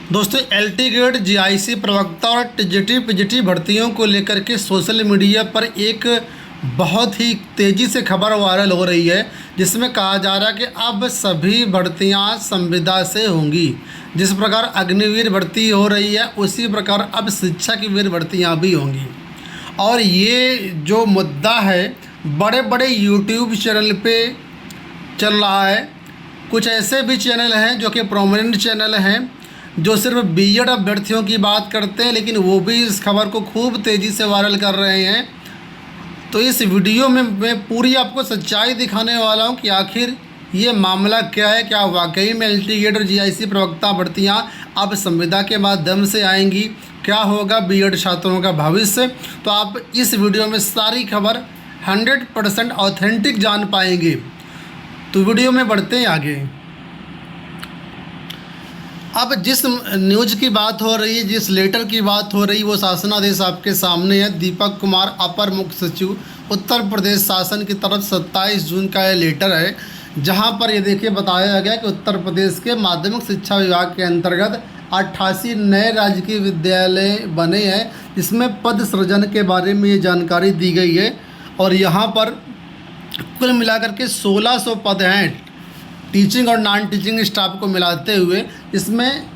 दोस्तों LT grade GIC प्रवक्ता और टीजीटी पीजीटी भर्तियों को लेकर के सोशल मीडिया पर एक बहुत ही तेज़ी से खबर वायरल हो रही है, जिसमें कहा जा रहा है कि अब सभी भर्तियां संविदा से होंगी। जिस प्रकार अग्निवीर भर्ती हो रही है उसी प्रकार अब शिक्षक वीर भर्तियां भी होंगी। और ये जो मुद्दा है बड़े बड़े यूट्यूब चैनल पे चल रहा है। कुछ ऐसे भी चैनल हैं जो कि प्रोमिनेंट चैनल हैं जो सिर्फ बीएड अभ्यर्थियों की बात करते हैं, लेकिन वो भी इस खबर को खूब तेज़ी से वायरल कर रहे हैं। तो इस वीडियो में मैं पूरी आपको सच्चाई दिखाने वाला हूं कि आखिर ये मामला क्या है। क्या वाकई में एलटी ग्रेड और जीआईसी प्रवक्ता भर्तियां अब संविदा के माध्यम से आएंगी? क्या होगा बीएड छात्रों का भविष्य? तो आप इस वीडियो में सारी खबर 100% ऑथेंटिक जान पाएंगे। तो वीडियो में बढ़ते हैं आगे। अब जिस न्यूज़ की बात हो रही है, जिस लेटर की बात हो रही है, वो शासनादेश आपके सामने है। दीपक कुमार, अपर मुख्य सचिव, उत्तर प्रदेश शासन की तरफ 27 जून का ये लेटर है, जहां पर ये देखिए बताया गया कि उत्तर प्रदेश के माध्यमिक शिक्षा विभाग के अंतर्गत 88 नए राजकीय विद्यालय बने हैं। इसमें पद सृजन के बारे में ये जानकारी दी गई है। और यहाँ पर कुल मिलाकर के 1600 पद हैं टीचिंग और नॉन टीचिंग स्टाफ को मिलाते हुए। इसमें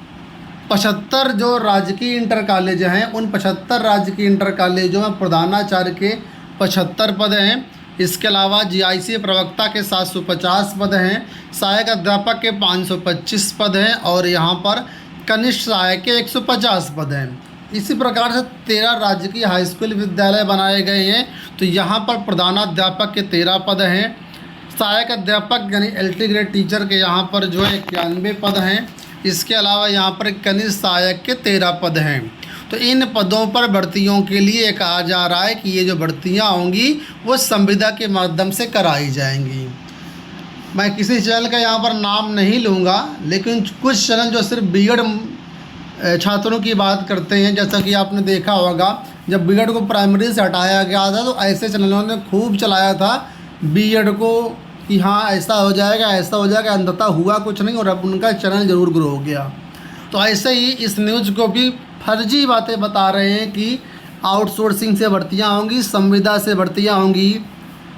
75 जो राजकीय इंटर कॉलेज हैं, उन 75 राजकीय इंटर कॉलेजों में प्रधानाचार्य के 75 पद हैं। इसके अलावा जीआईसी प्रवक्ता के 750 पद हैं, सहायक अध्यापक के 525 पद हैं और यहाँ पर कनिष्ठ सहायक के 150 पद हैं। इसी प्रकार से 13 राजकीय हाईस्कूल विद्यालय बनाए गए हैं। तो यहाँ पर प्रधानाध्यापक के 13 पद हैं, सहायक अध्यापक यानी एलटी ग्रेड टीचर के यहाँ पर जो है 91 पद हैं। इसके अलावा यहाँ पर कनिष्ठ सहायक के 13 पद हैं। तो इन पदों पर भर्तियों के लिए कहा जा रहा है कि ये जो भर्तियाँ होंगी वो संविदा के माध्यम से कराई जाएंगी। मैं किसी चैनल का यहाँ पर नाम नहीं लूँगा, लेकिन कुछ चैनल जो सिर्फ बीएड छात्रों की बात करते हैं, जैसा कि आपने देखा होगा जब बीएड को प्राइमरी से हटाया गया था तो ऐसे चैनलों ने खूब चलाया था बीएड को कि हाँ ऐसा हो जाएगा, ऐसा हो जाएगा। अंततः हुआ कुछ नहीं और अब उनका चैनल ज़रूर ग्रो हो गया। तो ऐसे ही इस न्यूज़ को भी फर्जी बातें बता रहे हैं कि आउटसोर्सिंग से भर्तियां होंगी, संविदा से भर्तियां होंगी,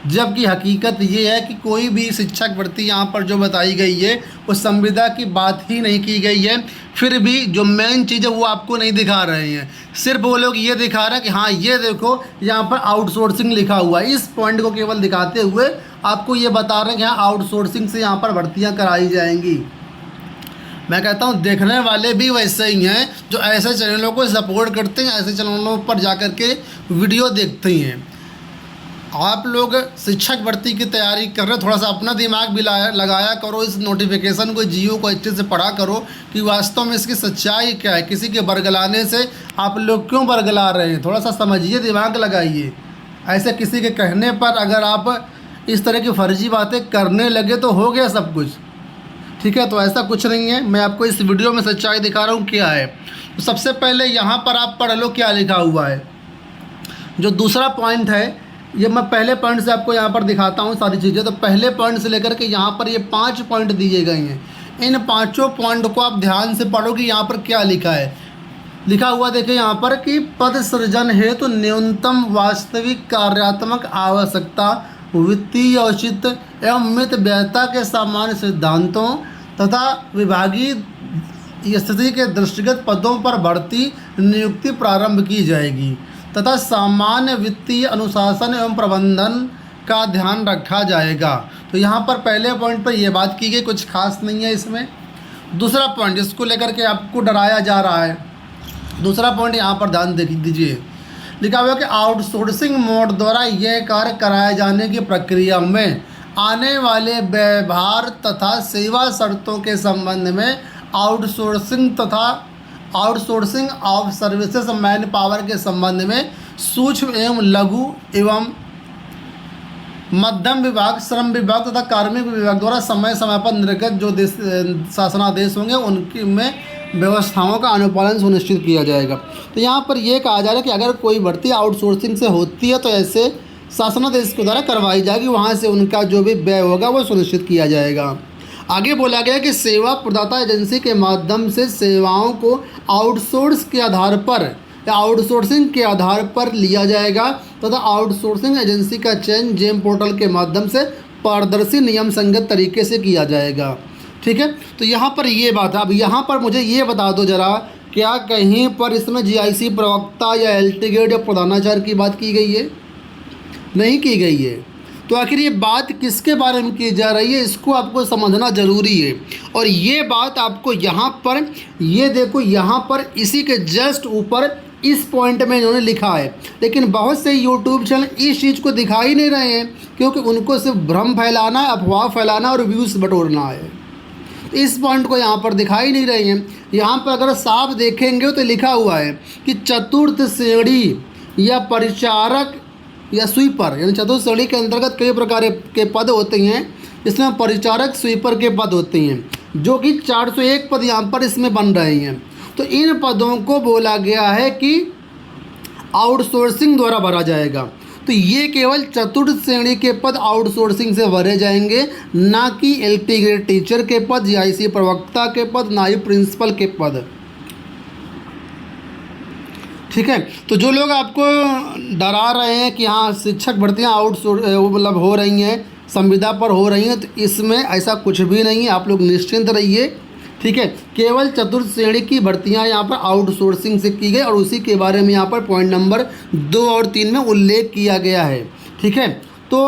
जबकि हकीकत ये है कि कोई भी शिक्षक भर्ती यहाँ पर जो बताई गई है वो संविदा की बात ही नहीं की गई है। फिर भी जो मेन चीज़ है वो आपको नहीं दिखा रहे हैं, सिर्फ वो लोग ये दिखा रहे हैं कि हाँ ये देखो यहाँ पर आउटसोर्सिंग लिखा हुआ है। इस पॉइंट को केवल दिखाते हुए आपको ये बता रहे हैं कि हाँ आउटसोर्सिंग से यहाँ पर भर्तियाँ कराई जाएंगी। मैं कहता हूँ देखने वाले भी वैसे ही हैं जो ऐसे चैनलों को सपोर्ट करते हैं, ऐसे चैनलों पर जा कर के वीडियो देखते हैं। आप लोग शिक्षक भर्ती की तैयारी कर रहे हो, थोड़ा सा अपना दिमाग भी लगाया करो। इस नोटिफिकेशन को जियो को अच्छे से पढ़ा करो कि वास्तव में इसकी सच्चाई क्या है। किसी के बरगलाने से आप लोग क्यों बरगला रहे हैं, थोड़ा सा समझिए, दिमाग लगाइए। ऐसे किसी के कहने पर अगर आप इस तरह की फर्जी बातें करने लगे तो हो गया सब कुछ, ठीक है। तो ऐसा कुछ नहीं है, मैं आपको इस वीडियो में सच्चाई दिखा रहा हूँ क्या है। तो सबसे पहले यहाँ पर आप पढ़ लो क्या लिखा हुआ है। जो दूसरा पॉइंट है, ये मैं पहले पॉइंट से आपको यहाँ पर दिखाता हूँ सारी चीज़ें। तो पहले पॉइंट से लेकर के यहाँ पर ये 5 पॉइंट दिए गए हैं। इन 5 पॉइंट को आप ध्यान से पढ़ो कि यहाँ पर क्या लिखा है। लिखा हुआ देखिए यहाँ पर कि पद सृजन हेतु न्यूनतम वास्तविक कार्यात्मक आवश्यकता, वित्तीय औचित्य एवं मित व्ययता के सामान्य सिद्धांतों तथा विभागीय स्थिति के दृष्टिगत पदों पर भर्ती नियुक्ति प्रारंभ की जाएगी तथा सामान्य वित्तीय अनुशासन एवं प्रबंधन का ध्यान रखा जाएगा। तो यहाँ पर पहले पॉइंट पर यह बात की गई, कुछ खास नहीं है इसमें। दूसरा पॉइंट जिसको लेकर के आपको डराया जा रहा है, दूसरा पॉइंट यहाँ पर ध्यान दीजिए। लिखा हुआ कि आउटसोर्सिंग मोड द्वारा यह कार्य कराए जाने की प्रक्रिया में आने वाले व्यवहार तथा सेवा शर्तों के संबंध में outsourcing of services man power के संबंध में सूक्ष्म एवं लघु एवं मध्यम विभाग, श्रम विभाग तथा कार्मिक विभाग द्वारा समय समय पर निर्गत जो शासनादेश होंगे उनकी में व्यवस्थाओं का अनुपालन सुनिश्चित किया जाएगा। तो यहाँ पर यह कहा जा रहा है कि अगर कोई भर्ती आउटसोर्सिंग से होती है तो ऐसे शासनादेश के द्वारा करवाई जाएगी, वहाँ से उनका जो भी व्यय होगा वो सुनिश्चित किया जाएगा। आगे बोला गया कि सेवा प्रदाता एजेंसी के माध्यम से सेवाओं को आउटसोर्स के आधार पर या आउटसोर्सिंग के आधार पर लिया जाएगा तथा आउटसोर्सिंग एजेंसी का चयन जेम पोर्टल के माध्यम से पारदर्शी नियम संगत तरीके से किया जाएगा। ठीक है, तो यहाँ पर ये बात है। अब यहाँ पर मुझे ये बता दो ज़रा, क्या कहीं पर इसमें जीआईसी प्रवक्ता या एलटी ग्रेड या प्रधानाचार्य की बात की गई है? नहीं की गई है। तो आखिर ये बात किसके बारे में की जा रही है, इसको आपको समझना ज़रूरी है। और ये बात आपको यहाँ पर, ये देखो यहाँ पर इसी के जस्ट ऊपर इस पॉइंट में इन्होंने लिखा है, लेकिन बहुत से यूट्यूब चैनल इस चीज़ को दिखा ही नहीं रहे हैं, क्योंकि उनको सिर्फ भ्रम फैलाना, अफवाह फैलाना और व्यूज़ बटोरना है। इस पॉइंट को यहाँ पर दिखाई नहीं रही हैं। यहाँ पर अगर साफ देखेंगे तो लिखा हुआ है कि चतुर्थ श्रेणी या परिचारक या स्वीपर, यानी चतुर्थ श्रेणी के अंतर्गत कई प्रकार के पद होते हैं, इसमें परिचारक स्वीपर के पद होते हैं, जो कि 401 पद यहाँ पर इसमें बन रहे हैं। तो इन पदों को बोला गया है कि आउटसोर्सिंग द्वारा भरा जाएगा। तो ये केवल चतुर्थ श्रेणी के पद आउटसोर्सिंग से भरे जाएंगे, ना कि एलटी ग्रेड टीचर के पद, जीआईसी प्रवक्ता के पद, नायब प्रिंसिपल के पद। ठीक है, तो जो लोग आपको डरा रहे हैं कि हाँ शिक्षक भर्तियाँ मतलब हो रही हैं, संविदा पर हो रही हैं, तो इसमें ऐसा कुछ भी नहीं है। आप लोग निश्चिंत रहिए। ठीक है, केवल चतुर्थ श्रेणी की भर्तियां यहाँ पर आउटसोर्सिंग से की गई और उसी के बारे में यहाँ पर पॉइंट नंबर 2 और 3 में उल्लेख किया गया है। ठीक है, तो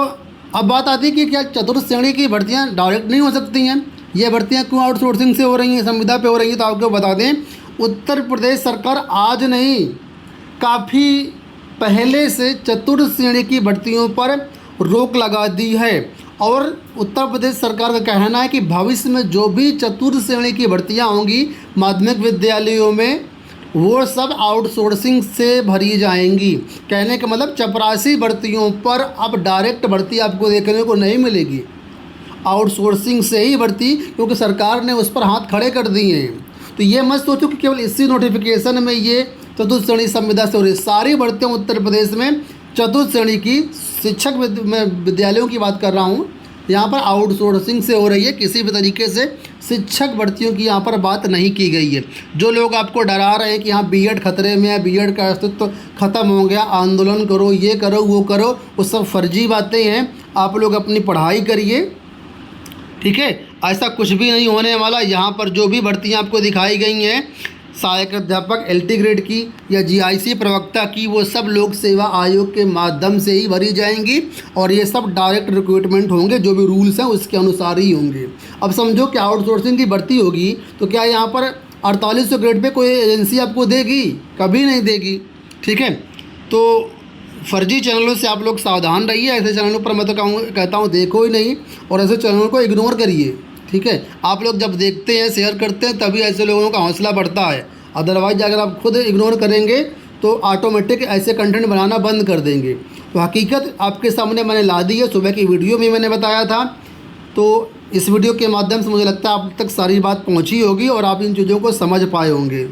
अब बात आती है कि क्या चतुर्थ श्रेणी की भर्तियां डायरेक्ट नहीं हो सकती हैं? ये भर्तियां क्यों आउटसोर्सिंग से हो रही हैं, संविदा पे हो रही हैं? तो आपको बता दें, उत्तर प्रदेश सरकार आज नहीं, काफ़ी पहले से चतुर्थ श्रेणी की भर्तियों पर रोक लगा दी है। और उत्तर प्रदेश सरकार का कहना है कि भविष्य में जो भी चतुर्थ श्रेणी की भर्तियां होंगी माध्यमिक विद्यालयों में, वो सब आउटसोर्सिंग से भरी जाएंगी। कहने का मतलब चपरासी भर्तियों पर अब डायरेक्ट भर्ती आपको देखने को नहीं मिलेगी, आउटसोर्सिंग से ही भर्ती, क्योंकि सरकार ने उस पर हाथ खड़े कर दिए हैं। तो ये मत सोचो कि केवल इसी नोटिफिकेशन में ये चतुर्थ श्रेणी संविदा से हो रही, सारी भर्तियाँ उत्तर प्रदेश में चतुर्थ श्रेणी की शिक्षक विद्यालयों की बात कर रहा हूँ, यहाँ पर आउटसोर्सिंग से हो रही है। किसी भी तरीके से शिक्षक भर्तियों की यहाँ पर बात नहीं की गई है। जो लोग आपको डरा रहे हैं कि यहाँ बीएड खतरे में है, बीएड का अस्तित्व खत्म हो गया, आंदोलन करो, ये करो, वो करो, वो सब फर्जी बातें हैं। आप लोग अपनी पढ़ाई करिए। ठीक है, ऐसा कुछ भी नहीं होने वाला। यहाँ पर जो भी भर्तियाँ आपको दिखाई गई हैं सहायक अध्यापक एलटी ग्रेड की या जीआईसी प्रवक्ता की, वो सब लोक सेवा आयोग के माध्यम से ही भरी जाएंगी और ये सब डायरेक्ट रिक्रूटमेंट होंगे, जो भी रूल्स हैं उसके अनुसार ही होंगे। अब समझो कि आउटसोर्सिंग की भर्ती होगी तो क्या यहाँ पर 4800 ग्रेड पे कोई एजेंसी आपको देगी? कभी नहीं देगी। ठीक है, तो फर्जी चैनलों से आप लोग सावधान रहिए। ऐसे चैनलों पर मैं तो कहता हूँ देखो ही नहीं, और ऐसे चैनलों को इग्नोर करिए। ठीक है, आप लोग जब देखते हैं, शेयर करते हैं, तभी ऐसे लोगों का हौसला बढ़ता है। अदरवाइज अगर आप खुद इग्नोर करेंगे तो ऑटोमेटिक ऐसे कंटेंट बनाना बंद कर देंगे। तो हकीकत आपके सामने मैंने ला दी है, सुबह की वीडियो में मैंने बताया था। तो इस वीडियो के माध्यम से मुझे लगता है आप तक सारी बात पहुंची होगी और आप इन चीज़ों को समझ पाए होंगे।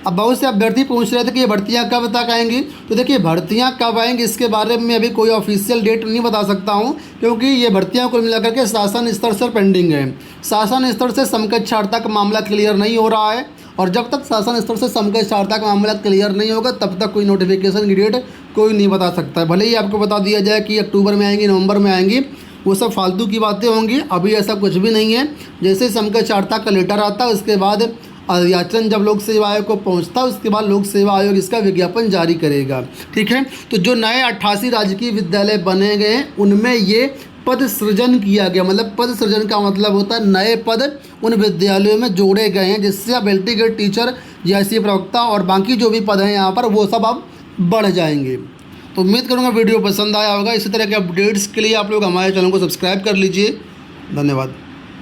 अब बहुत से अभ्यर्थी पूछ रहे थे कि ये भर्तियाँ कब तक आएंगी। तो देखिए, भर्तियाँ कब आएंगी इसके बारे में अभी कोई ऑफिशियल डेट नहीं बता सकता हूँ, क्योंकि ये भर्तियाँ कुल मिलाकर के शासन स्तर से पेंडिंग है। शासन स्तर से समकक्षार्हता का मामला क्लियर नहीं हो रहा है, और जब तक शासन स्तर से समकक्षार्हता का मामला क्लियर नहीं होगा तब तक कोई नोटिफिकेशन की डेट कोई नहीं बता सकता है। भले ही आपको बता दिया जाए कि अक्टूबर में आएंगी, नवंबर में आएंगी, वो सब फालतू की बातें होंगी। अभी ऐसा कुछ भी नहीं है। जैसे समकक्षार्हता का लेटर आता है उसके बाद याचन जब लोक सेवा आयोग को पहुंचता है, उसके बाद लोक सेवा आयोग इसका विज्ञापन जारी करेगा। ठीक है, तो जो नए 88 राजकीय विद्यालय बने गए हैं उनमें ये पद सृजन किया गया। मतलब पद सृजन का मतलब होता है नए पद उन विद्यालयों में जोड़े गए हैं, जिससे अब एलटी ग्रेड टीचर, जीआईसी प्रवक्ता और बाकी जो भी पद हैं यहाँ पर, वो सब अब बढ़ जाएंगे। तो उम्मीद करूँगा वीडियो पसंद आया होगा। इसी तरह के अपडेट्स के लिए आप लोग हमारे चैनल को सब्सक्राइब कर लीजिए। धन्यवाद।